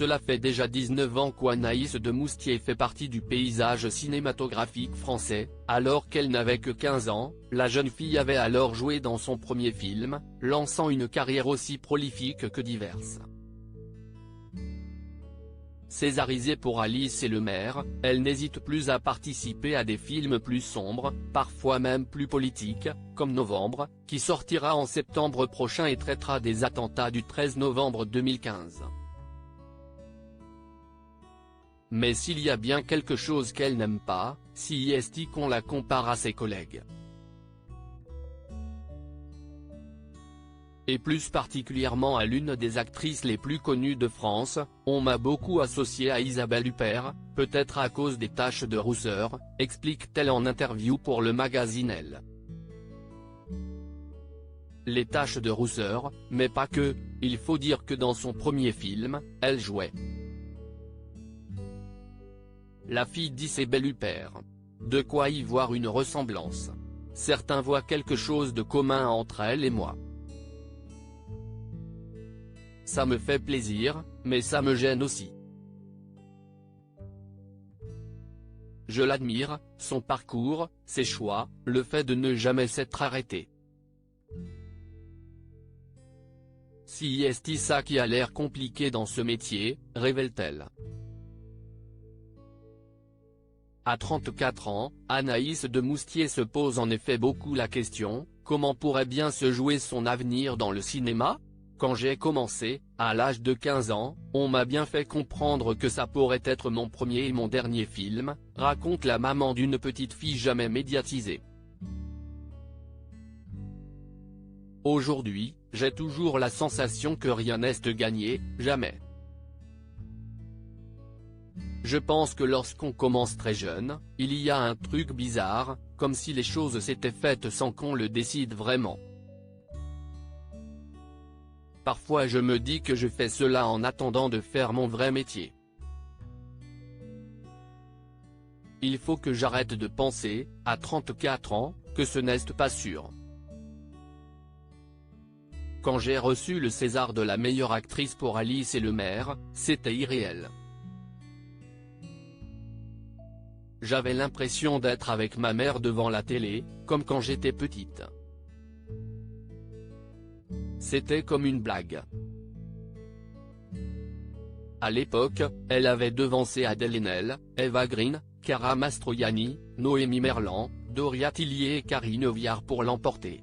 Cela fait déjà 19 ans qu'Anaïs de Moustier fait partie du paysage cinématographique français. Alors qu'elle n'avait que 15 ans, la jeune fille avait alors joué dans son premier film, lançant une carrière aussi prolifique que diverse. Césarisée pour Alice et le maire, elle n'hésite plus à participer à des films plus sombres, parfois même plus politiques, comme Novembre, qui sortira en septembre prochain et traitera des attentats du 13 novembre 2015. Mais s'il y a bien quelque chose qu'elle n'aime pas, c'est qu'on la compare à ses collègues. Et plus particulièrement à l'une des actrices les plus connues de France. On m'a beaucoup associé à Isabelle Huppert, peut-être à cause des taches de rousseur, explique-t-elle en interview pour le magazine Elle. Les taches de rousseur, mais pas que, il faut dire que dans son premier film, elle jouait la fille d'Isabelle Huppert. De quoi y voir une ressemblance. Certains voient quelque chose de commun entre elle et moi. Ça me fait plaisir, mais ça me gêne aussi. Je l'admire, son parcours, ses choix, le fait de ne jamais s'être arrêté. C'est ça qui a l'air compliqué dans ce métier, révèle-t-elle. À 34 ans, Anaïs de Moustier se pose en effet beaucoup la question, comment pourrait bien se jouer son avenir dans le cinéma ? Quand j'ai commencé, à l'âge de 15 ans, on m'a bien fait comprendre que ça pourrait être mon premier et mon dernier film, raconte la maman d'une petite fille jamais médiatisée. Aujourd'hui, j'ai toujours la sensation que rien n'est gagné, jamais. Je pense que lorsqu'on commence très jeune, il y a un truc bizarre, comme si les choses s'étaient faites sans qu'on le décide vraiment. Parfois je me dis que je fais cela en attendant de faire mon vrai métier. Il faut que j'arrête de penser, à 34 ans, que ce n'est pas sûr. Quand j'ai reçu le César de la meilleure actrice pour Alice et le maire, c'était irréel. J'avais l'impression d'être avec ma mère devant la télé, comme quand j'étais petite. C'était comme une blague. À l'époque, elle avait devancé Adèle Haenel, Eva Green, Cara Mastroianni, Noémie Merlan, Doria Tillier et Karine Viard pour l'emporter.